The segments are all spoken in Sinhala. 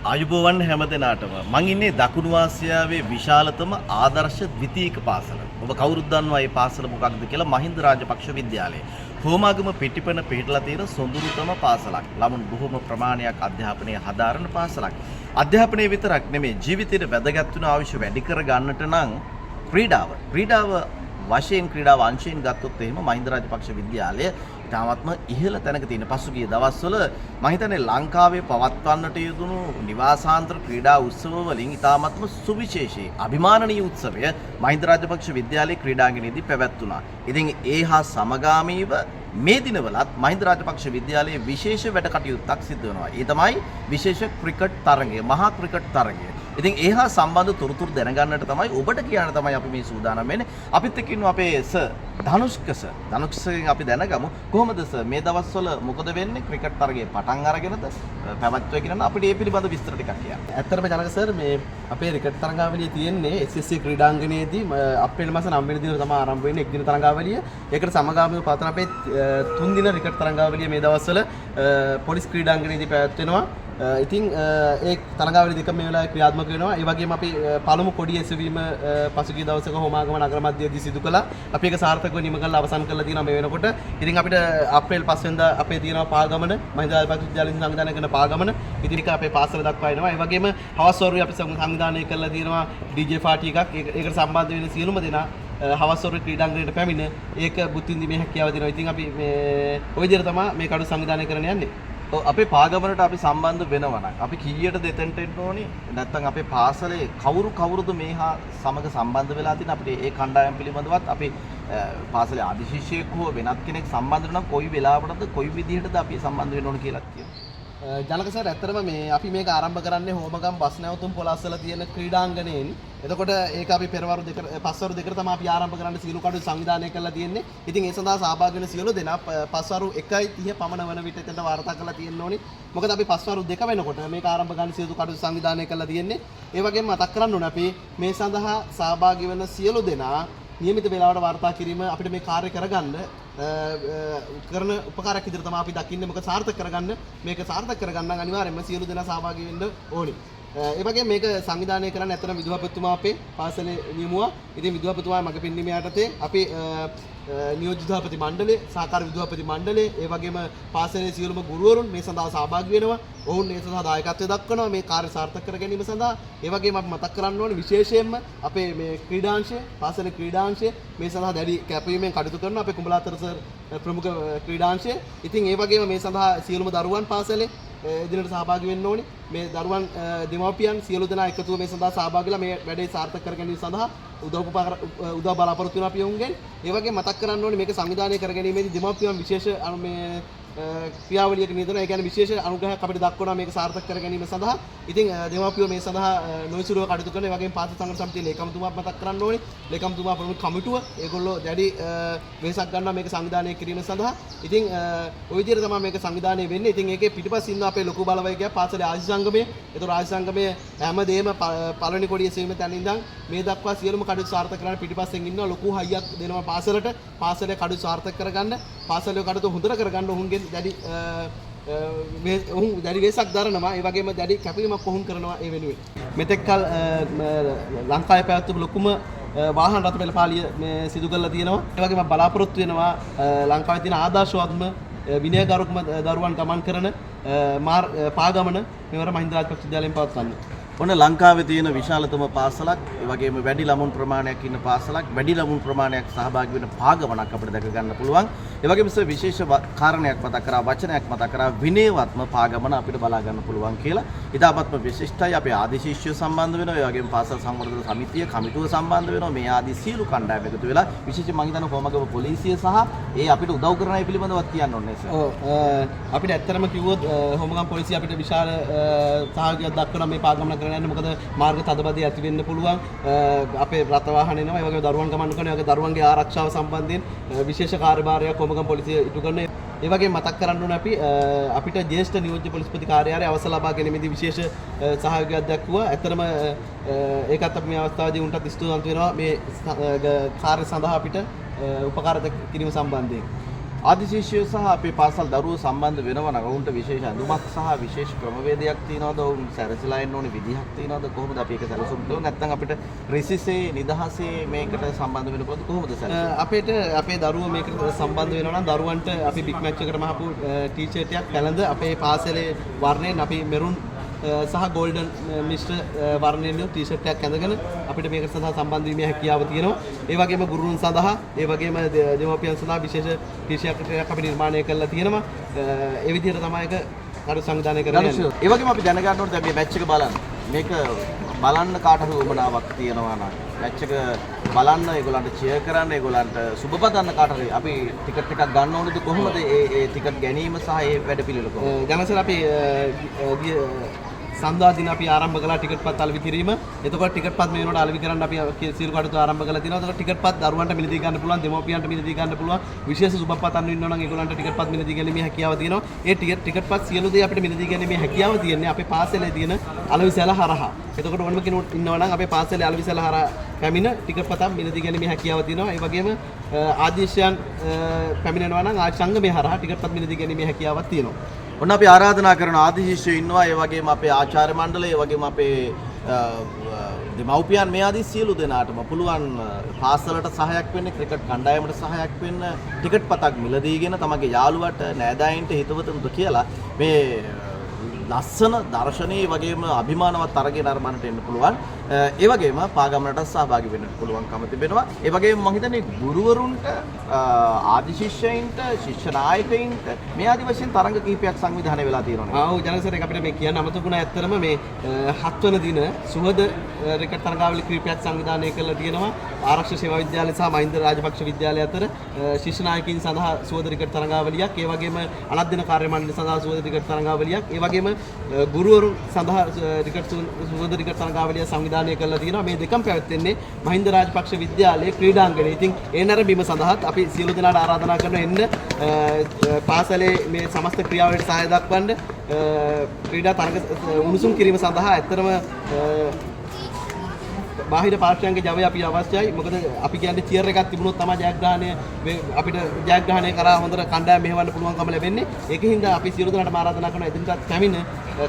ආයුබෝවන් හැම දෙනාටම මං ඉන්නේ දකුණු ආසියාවේ විශාලතම ආදර්ශ ද්විතීයික පාසල. ඔබ කවුරුත් දන්නවා මේ පාසල මොකක්ද කියලා. මහින්ද රාජපක්ෂ විද්‍යාලය. හෝමාගම පිටිපන පිටලා තියෙන සොඳුරුතම පාසලක්. ළමුන් බොහොම ප්‍රමාණයක් අධ්‍යාපනය හදාරන පාසලක්. අධ්‍යාපනය විතරක් නෙමෙයි ජීවිතේට වැදගත් වෙන අවශ්‍ය වැඩි කර ගන්නට නම් ක්‍රීඩාව වශයෙන් ක්‍රීඩාව අංශයෙන් ගත්තොත් එහෙම මහින්ද රාජපක්ෂ විද්‍යාලය ඉතාමත්ම ඉහළ තැනක තියෙන පසුගිය දවස්වල මම හිතන්නේ ලංකාවේ පවත්වන්නට යෙදුණු නිවාසාන්තර ක්‍රීඩා උත්සව වලින් ඉතාමත්ම සුවිශේෂී අභිමානනීය උත්සවය මහින්ද රාජපක්ෂ විද්‍යාලයේ ක්‍රීඩාංගණයේදී පැවැත්වුණා. ඉතින් ඒ හා සමගාමීව මේ දිනවලත් මහින්ද රාජපක්ෂ විද්‍යාලයේ විශේෂ වැඩ කටයුත්තක් සිදු වෙනවා. ඒ තමයි විශේෂ ක්‍රිකට් තරගය, මහා ක්‍රිකට් තරගය. ඉතින් ඒ හා සම්බන්ධ තොරතුරු දැනගන්නට තමයි ඔබට කියන්න තමයි අපි මේ සූදානම් වෙන්නේ. අපිත් එක්ක ඉන්නවා අපේ සර් ධනුෂ්ක සර්. ධනුෂ්කගෙන් අපි දැනගමු කොහොමද සර් මේ දවස්වල මොකද වෙන්නේ ක්‍රිකට් තරගයේ පටන් අරගෙනද පැවැත්වුවේ කියන අපිට මේ පිළිබඳ විස්තර ටිකක් කියන්න. ඇත්තටම ජනක සර් මේ අපේ ක්‍රිකට් තරගාවලිය තියෙන්නේ SSC ක්‍රීඩාංගණයේදී අප්‍රේල් මාස 9 වෙනි දින තමයි ආරම්භ වෙන්නේ එක් දින තරගාවලිය. ඒකට සමගාමීව පවත්වන අපේ 3 දින ක්‍රිකට් තරගාවලිය මේ දවස්වල පොලිස් ක්‍රීඩාංගණයේදී පැවැත්වෙනවා. ඉතින් ඒ තරගාවලිය දෙක මේ වෙලාවේ ක්‍රියාත්මක වෙනවා. ඒ වගේම අපි පළමු කොඩිය එසවීම පසුගිය දවසක හෝමාගම නගර මැදදී සිදු කළා. අපි ඒක සාර්ථකව නිම කරලා අවසන් කරලා තියෙනවා මේ වෙනකොට. ඉතින් අපිට අප්‍රේල් 5 වෙනිදා අපේ තියෙනවා පාගමන මහින්ද රාජපක්ෂ විද්‍යාලයෙන් සංවිධානය කරන පාගමන. ඉතින් ඒක අපේ පාසල දක්වා එනවා. ඒ වගේම හවස් වරුවේ අපි සංවිධානය කරලා තියෙනවා DJ පාටි එකක්. ඒකට සම්බන්ධ වෙන සියලුම දෙනා හවස් වරුවේ ක්‍රීඩාංගණයට පැමිණ ඒක බුද්ධ විඳීමේ හැකියාව දෙනවා. ඉතින් අපි මේ ওই විදිහට තමයි මේ කඩු සංවිධානය කරන්න යන්නේ. අපේ පාගමනට අපි සම්බන්ධ වෙනවා නම් අපි කීයට දෙතෙන්ට එන්න ඕනේ නැත්නම් අපේ පාසලේ කවුරුද මේ හා සමග සම්බන්ධ වෙලා තියෙන අපිට ඒ කණ්ඩායම් පිළිබඳවත් අපි පාසලේ ආදි ශිෂ්‍යයෙක් හෝ වෙනත් කෙනෙක් සම්බන්ධ වෙනවා කොයි වෙලාවටද කොයි විදිහටද අපි සම්බන්ධ වෙන්න ඕනේ කියලා කියනවා. ජනක සර් ඇත්තටම මේ අපි මේක ආරම්භ කරන්නේ හෝමගම් බස් නැවතුම් පොළස්සල තියෙන ක්‍රීඩාංගණයෙන්. එතකොට ඒක අපි පස්වරු දෙකට තමයි අපි ආරම්භ කරන්න සීලු කඩු සංවිධානය කරලා තියෙන්නේ. ඉතින් ඒ සඳහා සහභාගී වෙන සියලු දෙනා පස්වරු 1:30 පමණ වන විට එතනට වාර්තා කරලා තියෙන්න ඕනි. මොකද අපි පස්වරු 2 වෙනකොට මේක ආරම්භ ගන්න සීලු කඩු සංවිධානය කරලා තියෙන්නේ. ඒ වගේම මතක් කරන්න ඕනේ අපි මේ සඳහා සහභාගී වෙන සියලු දෙනා නියමිත වේලාවට වාර්තා කිරීම අපිට මේ කාර්ය කරගන්න කරන උපකාරයක් විදිහට තමයි අපි දකින්නේ. මොකද සාර්ථක කරගන්න මේක සාර්ථක කරගන්න අනිවාර්යයෙන්ම සියලු දෙනා සහභාගී වෙන්න ඕනි. ඒ වගේම මේක සංවිධානය කරන්න ඇත්තටම විදුහල්පතිතුමා අපේ පාසලේ නියමුවා. ඉතින් විදුහල්පතිතුමා මගේ පෙන්වීම යටතේ අපි නියෝජ්‍ය විදුහල්පති මණ්ඩලය, සහකාර විදුහල්පති මණ්ඩලය, ඒ වගේම පාසලේ සියලුම ගුරුවරුන් මේ සඳහා සහභාගී වෙනවා. ඔවුන් මේ සඳහා දායකත්වය දක්වනවා මේ කාර්ය සාර්ථක කර ගැනීම සඳහා. ඒ වගේම අපි මතක් කරන්න ඕනේ විශේෂයෙන්ම අපේ මේ ක්‍රීඩාංශය, පාසලේ ක්‍රීඩාංශය මේ සඳහා දැඩි කැපවීමෙන් කටයුතු කරන අපේ කුඹලාතර සර් ප්‍රමුඛ ක්‍රීඩාංශය. ඉතින් ඒ වගේම මේ සඳහා සියලුම දරුවන් පාසලේ එදිනට සහභාගී වෙන්න ඕනේ. මේ දරුවන් දෙමව්පියන් සියලු දෙනා එකතුව මේ සඳහා සහභාගීලා මේ වැඩේ සාර්ථක කර ගැනීම සඳහා උදව් බලාපොරොත්තු වෙනවා අපි ඔවුන්ගෙන්. ඒ වගේම මතක් කරන්න ඕනේ මේක සංවිධානය කර ගැනීමේදී දෙමව්පියන් විශේෂ මේ ක්‍රියාවලියක නියදන ඒ කියන්නේ විශේෂ අනුග්‍රහයක් අපිට දක්වනවා මේක සාර්ථක කර ගැනීම සඳහා. ඉතින් දෙමව්පියෝ මේ සඳහා නොයිසුරුව කටයුතු කරන ඒ වගේම පාසල් සංගঠন සමිතියේ ලේකම්තුමාත් මතක් කරන්න ඕනේ. ලේකම්තුමා ප්‍රමුඛ කමිටුව ඒගොල්ලෝ දැඩි වෙහසක් ගන්නවා මේක සංවිධානය කිරීම සඳහා. ඉතින් ওই විදිහට තමයි මේක සංවිධානය වෙන්නේ. ඉතින් ඒකේ පිටිපස්ස ඉන්න අපේ ලොකු බලවේගයක් පාසලේ ආශි සංගමය. ඒතර ආශි සංගමයේ හැමදේම පළවෙනි කොඩිය සීම තැන ඉඳන් මේ දක්වා සියලුම කටයුතු සාර්ථක කරන්න පිටිපස්සෙන් ඉන්නවා ලොකු හයියක් දෙනවා පාසලට. පාසලේ කටයුතු සාර්ථක කරගන්න, පාසලේ කටයුතු හොඳට කරගන්න ඔවුන්ගෙන් දැඩි ඔවුන් දැඩි වෙහසක් දරනවා. ඒ වගේම දැඩි කැපවීමක් ඔවුන් කරනවා ඒ වෙනුවෙන්. මෙතෙක් කල ලංකාවේ පැවැත්වූ ලොකුම වාහන රථ පෙළපාලිය මේ සිදු කරලා තියෙනවා. ඒ වගේම බලාපොරොත්තු වෙනවා ලංකාවේ තියෙන ආදර්ශවත්ම විනයගරුකම දරුවන් ගමන් කරන පාගමන මෙවර මහින්ද රාජපක්ෂ විද්‍යාලයෙන් පවත්වන්න. ඔන්න ලංකාවේ තියෙන විශාලතම පාසලක්, ඒ වගේම වැඩි ළමුන් ප්‍රමාණයක් ඉන්න පාසලක්, වැඩි ළමුන් ප්‍රමාණයක් සහභාගී වෙන පාගමනක් අපිට දැක ගන්න පුළුවන්. ඒ වගේම විශේෂ කාරණයක් මතක් කරා, වචනයක් මතක් කරා, විනයවත්ම පාගමන අපිට බලා ගන්න පුළුවන් කියලා. ඉතාමත්ම විශිෂ්ටයි. අපේ ආදි ශිෂ්‍යයෝ සම්බන්ධ වෙනවා. ඒ වගේම පාසල් සංවර්ධන සමිතිය කමිටුව සම්බන්ධ වෙනවා. මේ ආදි සියලු කණ්ඩායම් එකතු වෙලා විශේෂයෙන් මම හිතනවා හෝමගම පොලිසිය සහ ඒ අපිට උදව් කරන අය පිළිබඳවත් කියන්න ඕනේ සර්. ඔව් අපිට ඇත්තටම කිව්වොත් හෝමගම පොලිසිය අපිට විශාල සහයෝගයක් දක්වනවා මේ පාගමන කරන්න. මොකද මාර්ග තදබදය ඇති වෙන්න පුළුවන්. අපේ රථ වාහන එනවා. ඒ වගේම දරුවන් ගමන් කරන ඒ වගේ දරුවන්ගේ ආරක්ෂාව සම්බන්ධයෙන් විශේෂ කාර්යභාරයක් හෝමගම පොලිසිය ඉටු කරන. ඒ වගේම මතක් කරන්න ඕනේ අපිට ජ්‍යෙෂ්ඨ නියෝජ්‍ය පොලිස්පති කාර්යාලය අවසර ලබා ගැනීමේදී විශේෂ සහයෝගයක් දක්වුවා. ඇත්තටම ඒකත් අපි මේ අවස්ථාවේදී උන්ටත් ස්තුතිවන්ත වෙනවා මේ කාර්ය සඳහා අපිට උපකාර කිරීම සම්බන්ධයෙන්. ආදි ශිෂ්‍යයෝ සහ අපේ පාසල් දරුවෝ සම්බන්ධ වෙනවා නම් ඔවුන්ට විශේෂ අඳුමක් සහ විශේෂ ක්‍රමවේදයක් තියෙනවද? ඔවුන් සැරසිලා එන්න ඕනේ විදිහක් තියෙනවද? කොහොමද අපි ඒක සැලසුම් කරන්නේ? නැත්නම් අපිට රිසිසේ නිදහසේ මේකට සම්බන්ධ වෙන්න පුළුවන්ද? කොහොමද සැලසුම්? අපේට අපේ දරුවෝ මේකට සම්බන්ධ වෙනවා නම් දරුවන්ට අපි බිග් මැච් එකකට මහපු ටී-ෂර්ට් එකක් පැළඳ අපේ පාසලේ වර්ණයෙන් අපි මෙරුන් සහ ගෝල්ඩන් මිශ්‍ර වර්ණයෙන් ටී-ෂර්ට් එකක් ඇඳගෙන අපිට මේකට සඳහා සම්බන්ධ වීමේ හැකියාව තියෙනවා. ඒ වගේම ගුරුතුන් සඳහා ඒ වගේම දෙමව්පියන් සඳහා විශේෂ ටී-ෂර්ට් එකක් අපි නිර්මාණය කරලා තියෙනවා. ඒ විදිහට තමයි ඒක අර සංවිධානය කරන්නේ. ඒ වගේම අපි දැනගන්න ඕනේ දැන් මේ මැච් එක බලන්න. මේක බලන්න කාට හරි උවමනාවක් තියෙනවා නම් මැච් එක බලන්න ඒගොල්ලන්ට චියර් කරන්න ඒගොල්ලන්ට සුබපතන්න කාට හරි අපි ටිකට් එකක් ගන්න ඕනද කොහොමද ඒ ටිකට් ගැනීම සහ ඒ වැඩපිළිවෙල කොහොමද? ජනසර අපි සඳහා දින අපි ආරම්භ කළා ටිකට් පත් අලෙවි කිරීම. එතකොට ටිකට් පත් මේ වෙනකොට අලෙවි කරන්න අපි සීල් කටයුතු ආරම්භ කළා තියෙනවා. එතකොට ටිකට් පත් දරුවන්ට මිලදී ගන්න පුළුවන්, දෙමව්පියන්ට මිලදී ගන්න පුළුවන්. විශේෂ සුබපත් අන්න ඉන්නවා නම් ඒගොල්ලන්ට ටිකට් පත් මිලදී ගැනීමේ හැකියාව තියෙනවා. ඒ ටිකට් පත් සියලු දේ අපිට මිලදී ගැනීමේ හැකියාව තියෙන්නේ අපේ පාසලේ තියෙන අලෙවිසැල හරහා. එතකොට ඕනම කෙනෙකුට ඉන්නවා නම් අපේ පාසලේ අලෙවිසැල හරහා පැමිණ ටිකට් පතක් මිලදී ගැනීමේ හැකියාව තියෙනවා. ඒ වගේම ආදේශයන් පැමිණෙනවා නම් ආ සංගමේ හරහා ටිකට් පත් මිලදී ගැනීමේ හැකියාවක් තියෙනවා. ඔන්න අපි ආරාධනා කරන ආදි ශිෂ්‍යයෝ ඉන්නවා. ඒ වගේම අපේ ආචාර්ය මණ්ඩලය, ඒ වගේම අපේ දෙමව්පියන් මේ ආදී සියලු දෙනාටම පුළුවන් පාසලට සහායක් වෙන්න, ක්‍රිකට් කණ්ඩායමට සහායක් වෙන්න, ටිකට් පතක් මිලදීගෙන තමගේ යාළුවට, නෑදෑයින්ට, හිතවතුන්ට කියලා මේ ලස්සන දර්ශනීය වගේම අභිමානවත් අරගෙන අරමනට එන්න පුළුවන්. ඒ වගේම පාගමනට සහභාගී වෙන්න පුළුවන්කම තිබෙනවා. ඒ වගේම මම හිතන්නේ ගුරුවරුන්ට, ආදි ශිෂ්‍යයින්ට, ශිෂ්‍ය නායකයින්ට මේ ආදි වශයෙන් තරඟ කිහිපයක් සංවිධානය වෙලා තියෙනවා. ආ ඔව් ජනසර එක අපිට මේ කියන්න අමතකුණා. ඇත්තටම මේ 7 වන දින සුහද ක්‍රිකට් තරඟාවලි කිහිපයක් සංවිධානය කරලා තියෙනවා. ආරක්ෂක සේවා විද්‍යාලය සහ මහින්ද රාජපක්ෂ විද්‍යාලය අතර ශිෂ්‍ය නායකයින් සඳහා සුහද ක්‍රිකට් තරඟාවලියක්, ඒ වගේම අලත් දින කාර්ය මණ්ඩලය සඳහා සුහද ක්‍රිකට් තරඟාවලියක්, ඒ වගේම ගුරුවරුන් සඳහා සුහද ක්‍රිකට් තරඟාවලිය සංවිධානය කරලා තියෙනවා. මේ දෙකම පැවැත්වෙන්නේ මහින්ද රාජපක්ෂ විද්‍යාලයේ ක්‍රීඩාංගණයේ. ඉතින් ඒ නැරඹීම සඳහාත් අපි සියලු දෙනාට ආරාධනා කරනවා එන්න පාසලේ මේ සමස්ත ක්‍රියාවලියට සහාය දක්වන්න. ක්‍රීඩා තරඟ උණුසුම් කිරීම සඳහා ඇත්තටම බාහිර පාර්ශ්වයන්ගේ ජවය අපි අවශ්‍යයි. මොකද අපි කියන්නේ චියර් එකක් තිබුණොත් තමයි ජයග්‍රහණය අපිට ජයග්‍රහණය කරා හොඳට කණ්ඩායම් මෙහෙවන්න පුළුවන්කම ලැබෙන්නේ. ඒකින් අපි සියලු දෙනාට ආරාධනා කරනවා එදිනටත් පැමිණ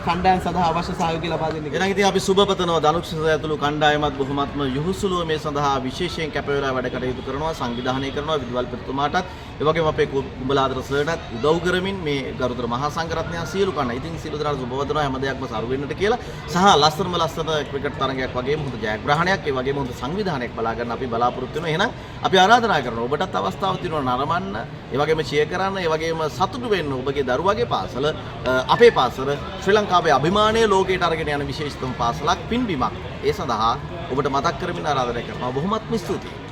කණ්ඩායම් සඳහා අවශ්‍ය සහයෝගය ලබා දෙන්න. එහෙනම් ඉතින් අපි සුබපතනවා ධනුෂ්‍ය ඇතුළු කණ්ඩායමත් බොහොමත්ම යහුසුලුව මේ සඳහා විශේෂයෙන් කැප වෙලා වැඩ කටයුතු කරනවා, සංවිධානය කරනවා. විදුහල්පතිතුමාටත් ඒ වගේම අපේ කුඹලාදර සර්ටත් උදව් කරමින් මේ ගරුතර මහා සංඝරත්නය සියලු කණ්ඩායම. ඉතින් සියලු දෙනාට සුබපතනවා හැම දෙයක්ම සරු වෙන්නට කියලා. සහ ලස්සන ක්‍රිකට් තරගයක් වගේම හොඳ ජයග්‍රහණයක්, ඒ වගේම හොඳ සංවිධානයක් බලා ගන්න අපි බලාපොරොත්තු වෙනවා. එහෙනම් අපි ආරාධනා කරනවා ඔබටත් අවස්ථාවක් තියෙනවා නරඹන්න, ඒ වගේම චියර් කරන්න, ඒ වගේම සතුටු වෙන්න. ඔබගේ දරුවාගේ පාසල, අපේ පාසල ශ්‍රී ලංකාවේ අභිමානීය ලෝකයට අරගෙන යන විශේෂතම පාසලක්, පින්බිමක්. ඒ සඳහා ඔබට මතක් කරමින් ආරාධනා කරනවා. බොහොමත්ම ස්තුතියි.